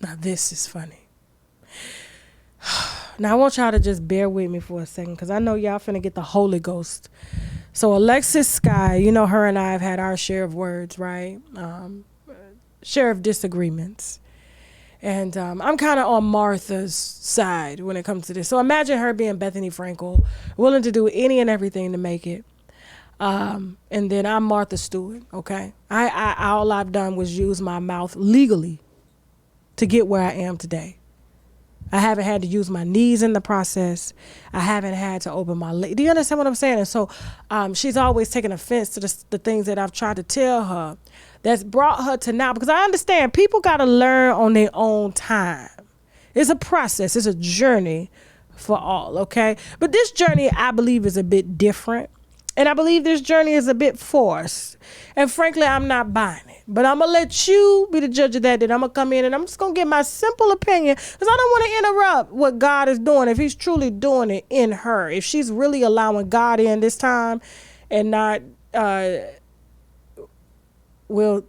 Now this is funny. Now I want y'all to just bear with me for a second because I know y'all finna get the Holy Ghost. So Alexis Skyy, you know, her and I have had our share of words, right? Share of disagreements. And I'm kind of on Martha's side when it comes to this. So imagine her being Bethany Frankel, willing to do any and everything to make it. And then I'm Martha Stewart, okay? All I've done was use my mouth legally to get where I am today. I haven't had to use my knees in the process. I haven't had to open my leg. Do you understand what I'm saying? And so she's always taken offense to the things that I've tried to tell her that's brought her to now. Because I understand people got to learn on their own time. It's a process. It's a journey for all, okay? But this journey, I believe, is a bit different. And I believe this journey is a bit forced. And frankly, I'm not buying it. But I'm going to let you be the judge of that. Then I'm going to come in and I'm just going to give my simple opinion. Because I don't want to interrupt what God is doing. If he's truly doing it in her. If she's really allowing God in this time and not, we'll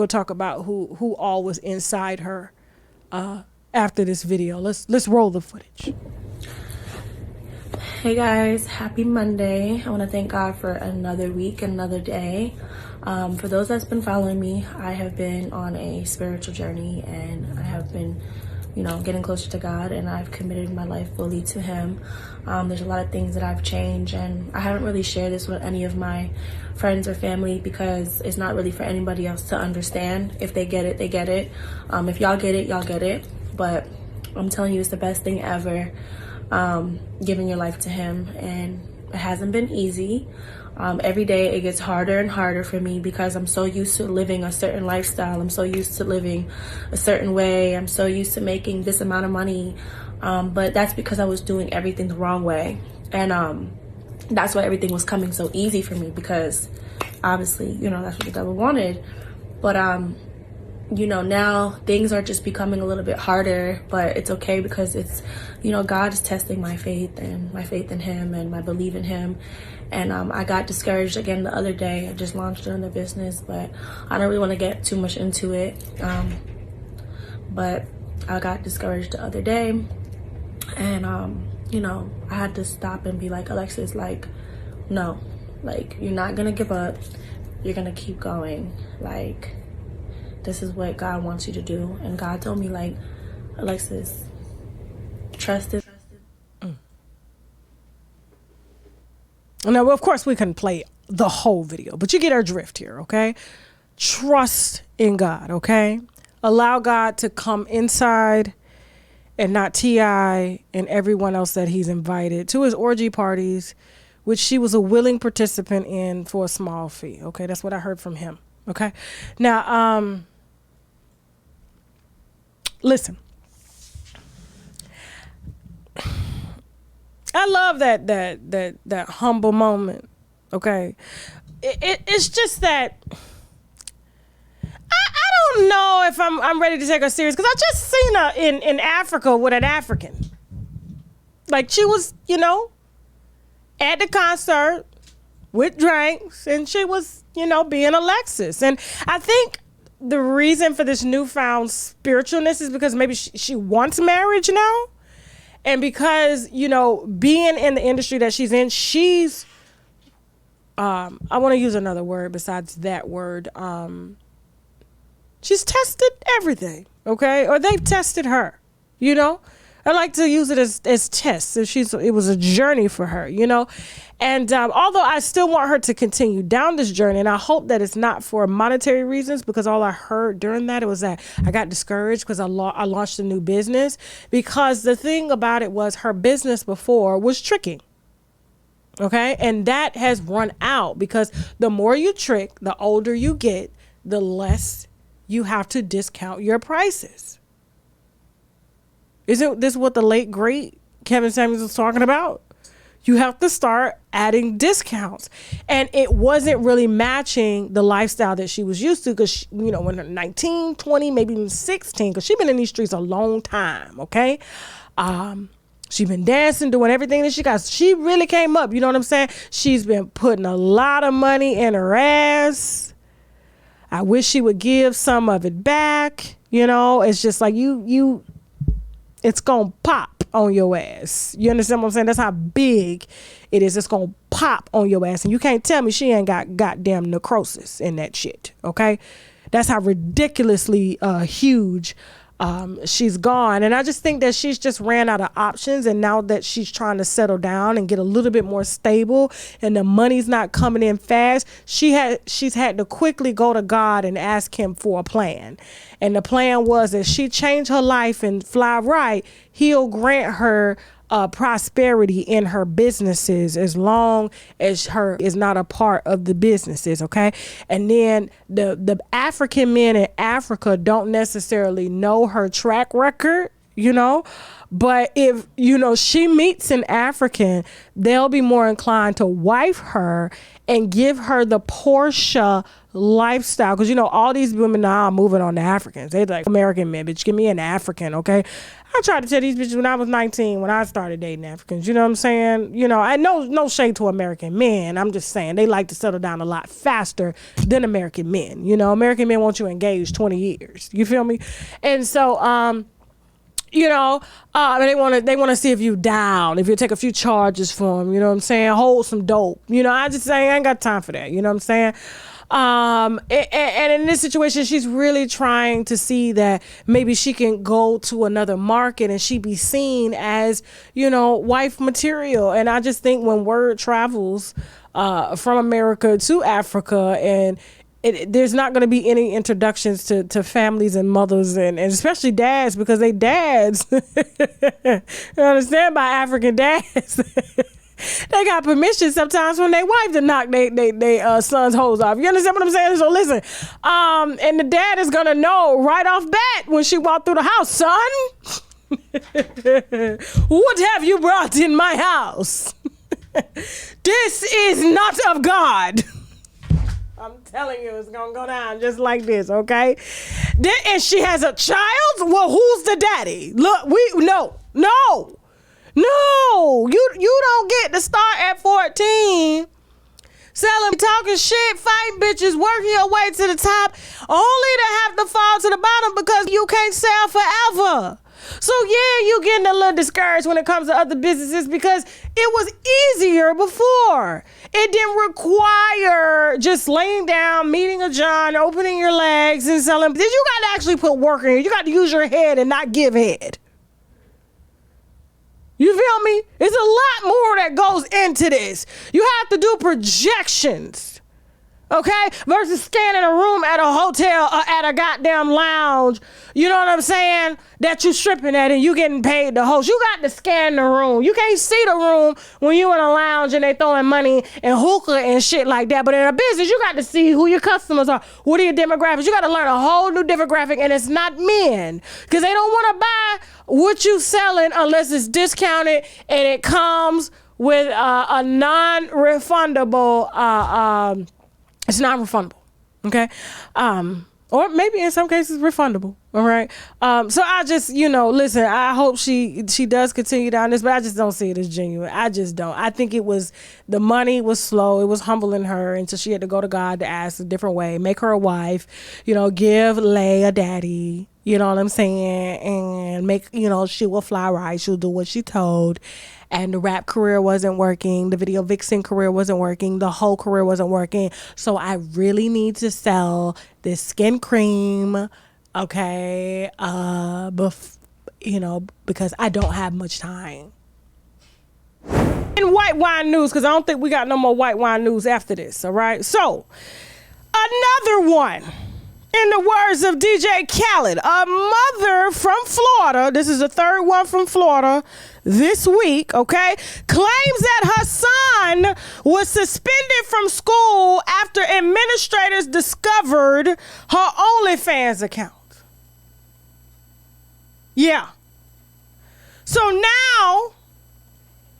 talk about who all was inside her after this video. Let's roll the footage. Hey guys, happy Monday. I want to thank God for another week, another day. For those that's been following me, I have been on a spiritual journey and I have been, getting closer to God, and I've committed my life fully to him. There's a lot of things that I've changed, and I haven't really shared this with any of my friends or family because it's not really for anybody else to understand. If they get it, they get it. If y'all get it, y'all get it. But I'm telling you, it's the best thing ever. Giving your life to him, and it hasn't been easy. Every day it gets harder and harder for me because I'm so used to living a certain lifestyle. I'm so used to living a certain way. I'm so used to making this amount of money. But that's because I was doing everything the wrong way. And that's why everything was coming so easy for me, because obviously, that's what the devil wanted. But now things are just becoming a little bit harder, but it's okay because it's, God is testing my faith and my faith in him and my belief in him. And I got discouraged again the other day. I just launched another business, but I don't really want to get too much into it. But I got discouraged the other day, and I had to stop and be like, Alexis, no, you're not gonna give up. You're gonna keep going. This is what God wants you to do. And God told me, Alexis, trust it. Now, of course, we couldn't play the whole video, but you get our drift here, okay? Trust in God, okay? Allow God to come inside and not T.I. and everyone else that he's invited to his orgy parties, which she was a willing participant in for a small fee, okay? That's what I heard from him, okay? Now, listen. I love that humble moment. Okay, it's just that I don't know if I'm ready to take her serious, because I just seen her in Africa with an African. She was at the concert with drinks, and she was being Alexis. And I think the reason for this newfound spiritualness is because maybe she wants marriage now. And because, being in the industry that she's in, she's, I want to use another word besides that word. She's tested everything, okay? Or they've tested her, I like to use it as tests. It was a journey for her, And although I still want her to continue down this journey, and I hope that it's not for monetary reasons, because all I heard during that, it was that I got discouraged because I launched a new business. Because the thing about it was her business before was tricking. Okay. And that has run out, because the more you trick, the older you get, the less you have to discount your prices. Isn't this what the late, great Kevin Samuels was talking about? You have to start adding discounts. And it wasn't really matching the lifestyle that she was used to, because, when her 19, 20, maybe even 16, because she's been in these streets a long time, okay? She's been dancing, doing everything that she got. She really came up, you know what I'm saying? She's been putting a lot of money in her ass. I wish she would give some of it back. You know, it's just like it's gonna pop on your ass. You understand what I'm saying? That's how big it is. It's gonna pop on your ass, and you can't tell me she ain't got goddamn necrosis in that shit. Okay, that's how ridiculously huge she's gone. And I just think that she's just ran out of options, and now that she's trying to settle down and get a little bit more stable and the money's not coming in fast, she's had to quickly go to God and ask him for a plan. And the plan was that she change her life and fly right, he'll grant her prosperity in her businesses as long as her is not a part of the businesses. Okay. And then the African men in Africa don't necessarily know her track record, you know, but if, you know, she meets an African, they'll be more inclined to wife her and give her the Portia lifestyle. Because, you know, all these women now are moving on to Africans. They like, American men, bitch, give me an African. Okay. I tried to tell these bitches when I was 19, when I started dating Africans, you know what I'm saying? You know, I know no shade to American men. I'm just saying they like to settle down a lot faster than American men. You know, American men want you engaged 20 years. You feel me? And so, you know, they want to see if you down, if you take a few charges for them, you know what I'm saying? Hold some dope. You know, I just say I ain't got time for that. You know what I'm saying? And in this situation, she's really trying to see that maybe she can go to another market and she be seen as, you know, wife material. And I just think when word travels from America to Africa, and there's not going to be any introductions to families and mothers and especially dads, because they dads, you understand, by African dads. They got permission sometimes from their wife to knock they son's hose off. You understand what I'm saying? So listen, and the dad is gonna know right off bat when she walked through the house, son. What have you brought in my house? This is not of God. I'm telling you, it's gonna go down just like this, okay? And she has a child? Well, who's the daddy? Look, No, you don't get to start at 14 selling, talking shit, fighting bitches, working your way to the top, only to have to fall to the bottom because you can't sell forever. So yeah, you getting a little discouraged when it comes to other businesses because it was easier before. It didn't require just laying down, meeting a John, opening your legs and selling. You got to actually put work in here. You got to use your head and not give head. You feel me? It's a lot more that goes into this. You have to do projections, okay? Versus staying in a room at a hotel or at a goddamn lounge, you know what I'm saying, that you stripping at and you getting paid to host. You got to scan the room. You can't see the room when you in a lounge and they throwing money and hookah and shit like that. But in a business, you got to see who your customers are. What are your demographics? You got to learn a whole new demographic, and it's not men, because they don't want to buy what you selling unless it's discounted and it comes with a non-refundable, it's non-refundable, okay? Or maybe in some cases refundable, all right? So I just, you know, listen, I hope she does continue down this, but I just don't see it as genuine. I just don't. I think the money was slow. It was humbling her until she had to go to God to ask a different way, make her a wife, you know, give Lay a daddy, you know what I'm saying? And make, you know, she will fly right. She'll do what she told. And the rap career wasn't working. The video vixen career wasn't working. The whole career wasn't working. So I really need to sell this skin cream, okay? You know, because I don't have much time. In white wine news, because I don't think we got no more white wine news after this, all right? So, another one. In the words of DJ Khaled, a mother from Florida, this is the third one from Florida this week, okay, claims that her son was suspended from school after administrators discovered her OnlyFans account. Yeah. So now,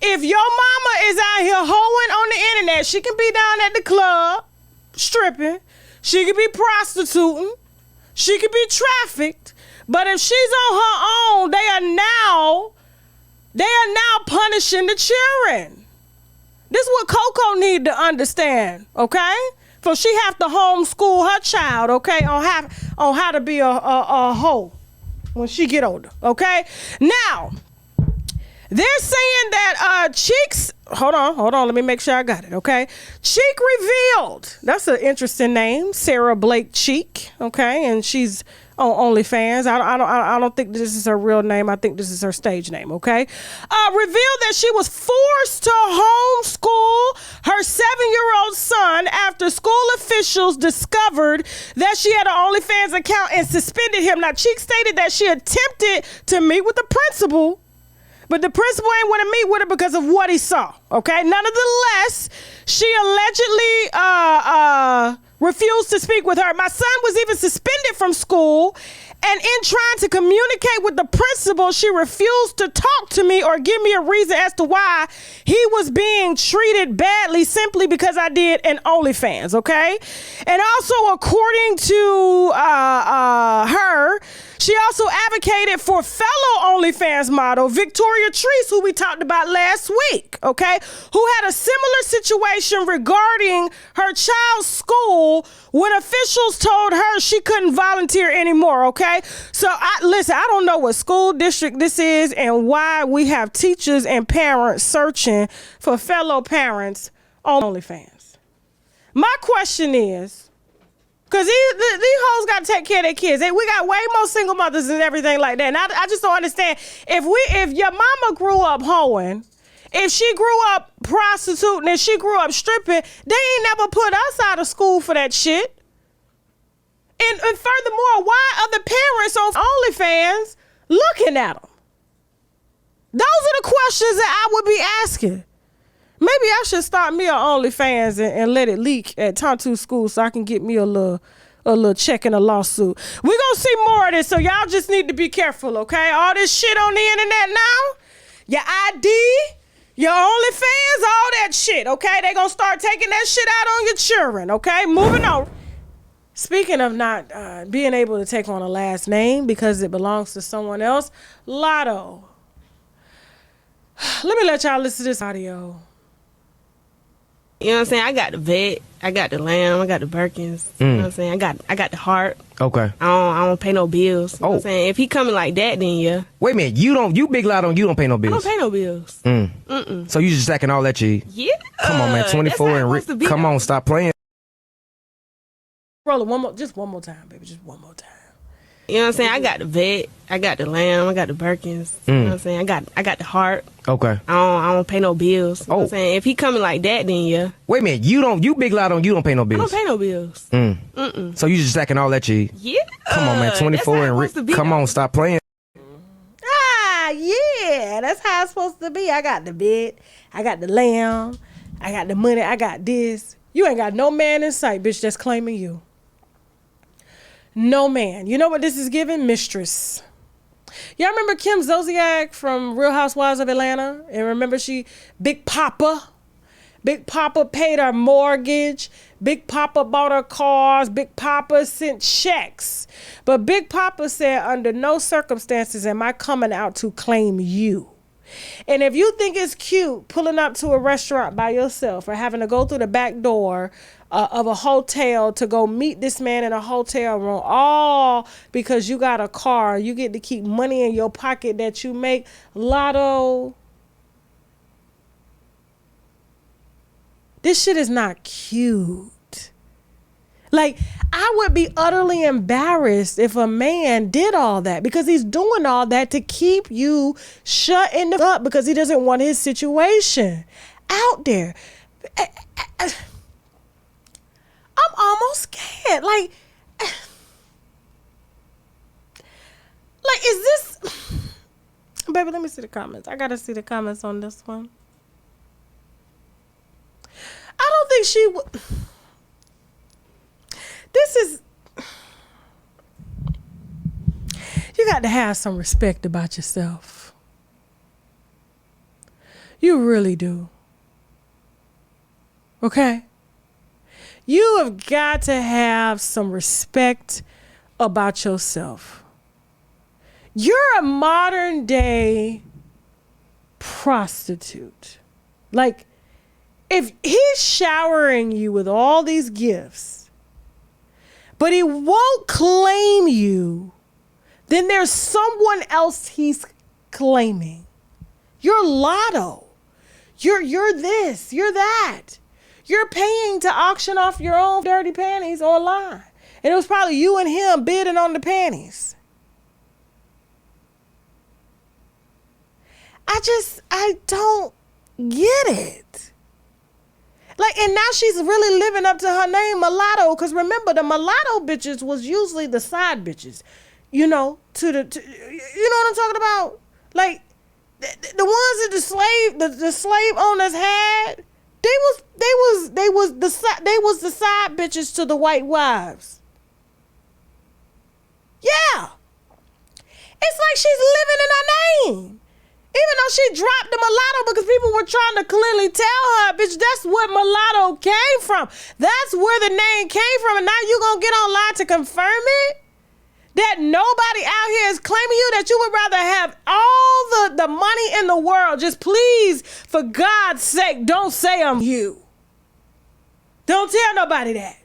if your mama is out here hoeing on the internet, she can be down at the club, stripping. She could be prostituting. She could be trafficked. But if she's on her own, they are now punishing the children. This is what Coco need to understand, okay? So she have to homeschool her child, okay, on on how to be a hoe when she get older, okay? Now, they're saying that Cheeks, hold on, let me make sure I got it, okay? Cheek revealed, that's an interesting name, Sarah Blake Cheek, okay? And she's on OnlyFans. I don't think this is her real name. I think this is her stage name, okay? Revealed that she was forced to homeschool her 7-year-old son after school officials discovered that she had an OnlyFans account and suspended him. Now, Cheek stated that she attempted to meet with the principal, but the principal ain't want to meet with her because of what he saw, okay? Nonetheless, she allegedly refused to speak with her. My son was even suspended from school, and in trying to communicate with the principal, she refused to talk to me or give me a reason as to why he was being treated badly simply because I did an OnlyFans, okay? And also, according to her, she also advocated for fellow OnlyFans model Victoria Treese, who we talked about last week, okay, who had a similar situation regarding her child's school when officials told her she couldn't volunteer anymore, okay? So, listen, I don't know what school district this is and why we have teachers and parents searching for fellow parents on OnlyFans. My question is, because these hoes got to take care of their kids. We got way more single mothers and everything like that. And I just don't understand. If your mama grew up hoeing, if she grew up prostituting and she grew up stripping, they ain't never put us out of school for that shit. And furthermore, why are the parents on OnlyFans looking at them? Those are the questions that I would be asking. Maybe I should start me on OnlyFans and let it leak at Tontu School so I can get me a little check in a lawsuit. We're going to see more of this, so y'all just need to be careful, okay? All this shit on the internet now, your ID, your OnlyFans, all that shit, okay? They going to start taking that shit out on your children, okay? Moving on. Speaking of not being able to take on a last name because it belongs to someone else, Lotto. Let me let y'all listen to this audio. You know what I'm saying? I got the vet, I got the lamb, I got the Birkins. You know what I'm saying? I got the heart. Okay. I don't pay no bills. You know what I'm saying? If he coming like that, then yeah. Wait a minute, you Big Lotto, you don't pay no I bills. don't pay no bills. So you just stacking all that cheese? Yeah. Come on, man, 24 and come on, stop playing. Roll it just one more time, baby, just one more time. You know what I'm saying? I got the vet, I got the lamb, I got the Birkins. You know what I'm saying? I got the heart. Okay. I don't pay no bills. You know what I'm saying? If he coming like that, then yeah. Wait a minute, you Big Lotto, you don't pay no I bills. don't pay no bills. So you just stacking all that cheese? Yeah. Come on, man, 24 and come on, stop playing. Yeah, that's how it's supposed to be. I got the bed, I got the lamb, I got the money, I got this. You ain't got no man in sight, bitch, that's claiming you. No man. You know what this is giving? Mistress. Y'all remember Kim Zolciak from Real Housewives of Atlanta? And remember Big Papa paid her mortgage. Big Papa bought her cars. Big Papa sent checks. But Big Papa said, under no circumstances am I coming out to claim you. And if you think it's cute pulling up to a restaurant by yourself or having to go through the back door of a hotel to go meet this man in a hotel room, all because you got a car, you get to keep money in your pocket that you make, Lotto, this shit is not cute. Like, I would be utterly embarrassed if a man did all that because he's doing all that to keep you shut in the up because he doesn't want his situation out there. I'm almost scared. Like, is this... Baby, let me see the comments. I gotta see the comments on this one. I don't think she would... This is... You got to have some respect about yourself. You really do. Okay? You have got to have some respect about yourself. You're a modern day prostitute. Like, if he's showering you with all these gifts, but he won't claim you, then there's someone else he's claiming. You're Lotto. You're this, you're that. You're paying to auction off your own dirty panties online. And it was probably you and him bidding on the panties. I don't get it. Like, and now she's really living up to her name, mulatto. Because remember, the mulatto bitches was usually the side bitches. You know, you know what I'm talking about? Like, the ones that the slave owners had, they was the side bitches to the white wives. Yeah. It's like she's living in her name. Even though she dropped the mulatto because people were trying to clearly tell her, bitch, that's where mulatto came from. That's where the name came from. And now you gonna get online to confirm it? That nobody out here is claiming you, that you would rather have all the money in the world. Just please, for God's sake, don't say I'm you. Don't tell nobody that.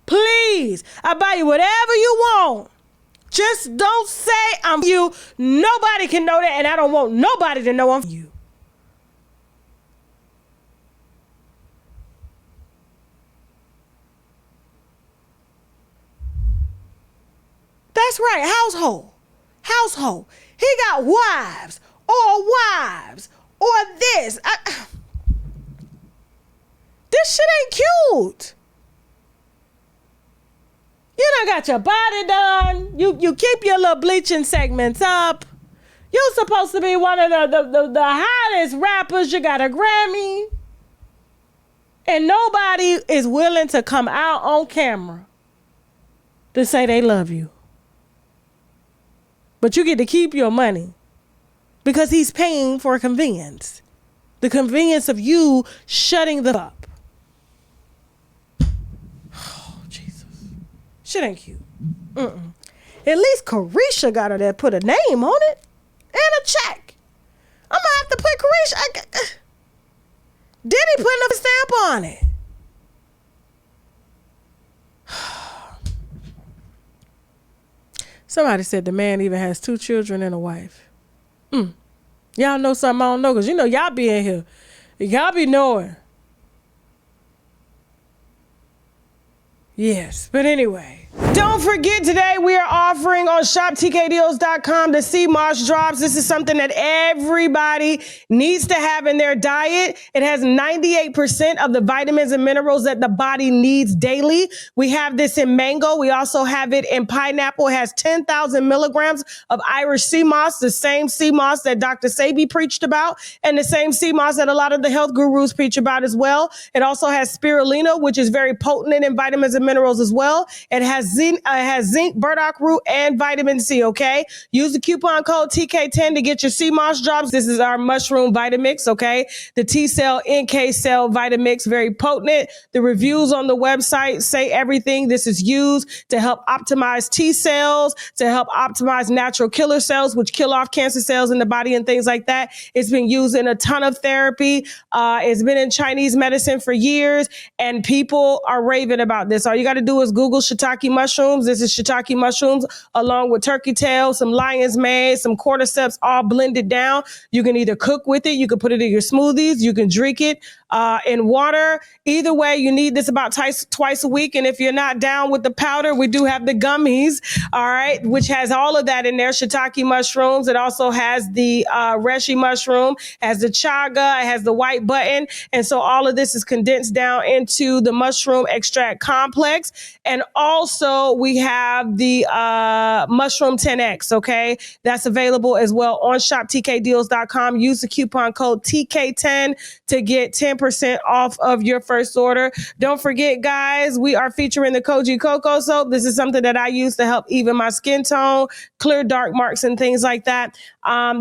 Please, I buy you whatever you want. Just don't say I'm you. Nobody can know that, and I don't want nobody to know I'm you. That's right, household. He got wives or this. This shit ain't cute. You done got your body done. You keep your little bleaching segments up. You supposed to be one of the hottest rappers. You got a Grammy. And nobody is willing to come out on camera to say they love you. But you get to keep your money because he's paying for convenience. The convenience of you shutting the up. Oh, Jesus. Shit ain't cute. At least Carisha got her there, put a name on it and a check. I'm going to have to put Carisha. Diddy putting a stamp on it. Somebody said the man even has 2 children and a wife. Y'all know something I don't know, because you know y'all be in here. Y'all be knowing. Yes, but anyway. Don't forget, today we are offering on shoptkdeals.com the sea moss drops. This is something that everybody needs to have in their diet. It has 98% of the vitamins and minerals that the body needs daily. We have this in mango. We also have it in pineapple. It has 10,000 milligrams of Irish sea moss, the same sea moss that Dr. Sebi preached about, and the same sea moss that a lot of the health gurus preach about as well. It also has spirulina, which is very potent in vitamins and minerals as well. It has zinc, burdock root, and vitamin C, okay? Use the coupon code TK10 to get your sea moss drops. This is our mushroom Vitamix, okay? The T-cell, NK cell Vitamix, very potent. The reviews on the website say everything. This is used to help optimize T-cells, to help optimize natural killer cells, which kill off cancer cells in the body and things like that. It's been used in a ton of therapy. It's been in Chinese medicine for years, and people are raving about this. All you got to do is Google shiitake mushrooms. This is shiitake mushrooms along with turkey tail, some lion's mane, some cordyceps, all blended down. You can either cook with it, you can put it in your smoothies, you can drink it in water. Either way, you need this about twice a week. And if you're not down with the powder, we do have the gummies, all right, which has all of that in there. Shiitake mushrooms. It also has the reishi mushroom, has the chaga, it has the white button. And so all of this is condensed down into the mushroom extract complex. And also we have the mushroom 10X, okay? That's available as well on shoptkdeals.com. Use the coupon code TK10 to get 10% off of your first order. Don't forget, guys, we are featuring the Koji Cocoa Soap. This is something that I use to help even my skin tone, clear dark marks and things like that.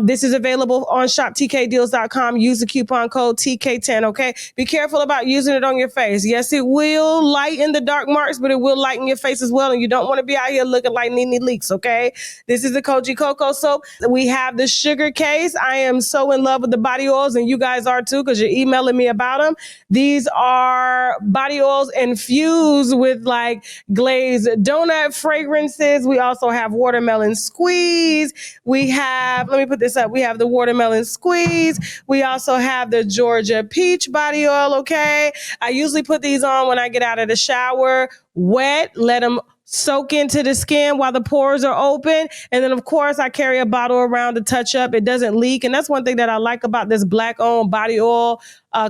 This is available on shoptkdeals.com. Use the coupon code TK10, okay? Be careful about using it on your face. Yes, it will lighten the dark marks, but it will lighten your face as well, and you don't want to be out here looking like Nene Leakes, okay? This is the Koji Cocoa soap. We have the sugar case. I am so in love with the body oils, and you guys are too, because you're emailing me about them. These are body oils infused with like glazed donut fragrances. We also have watermelon squeeze. We have, let me put this up. We have the watermelon squeeze. We also have the Georgia peach body oil, okay? I usually put these on when I get out of the shower, wet, let them soak into the skin while the pores are open. And then, of course, I carry a bottle around to touch up. It doesn't leak. And that's one thing that I like about this Black-owned body oil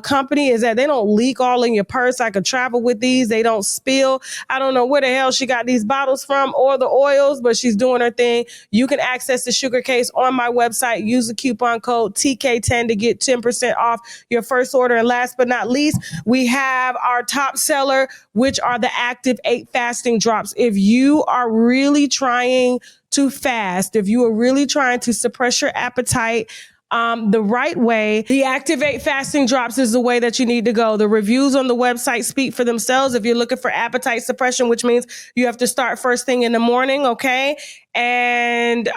company is that they don't leak all in your purse. I could travel with these. They don't spill. I don't know where the hell she got these bottles from or the oils, but she's doing her thing. You can access the sugar case on my website. Use the coupon code TK10 to get 10% off your first order. And last but not least, we have our top seller, which are the Active 8 fasting drops. If you are really trying to fast, if you are really trying to suppress your appetite, the right way, the Active 8 fasting drops is the way that you need to go. The reviews on the website speak for themselves. If you're looking for appetite suppression, which means you have to start first thing in the morning, okay? And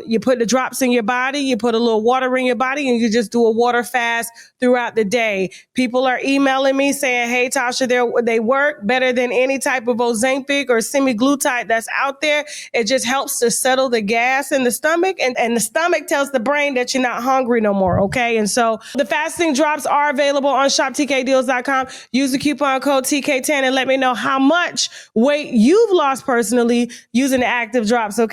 you put the drops in your body, you put a little water in your body, and you just do a water fast throughout the day. People are emailing me saying, hey, Tasha, they work better than any type of Ozempic or semaglutide that's out there. It just helps to settle the gas in the stomach, and the stomach tells the brain that you're not hungry no more, okay? And so the fasting drops are available on shoptkdeals.com. Use the coupon code TK10 and let me know how much weight you've lost personally using the Active drops, okay?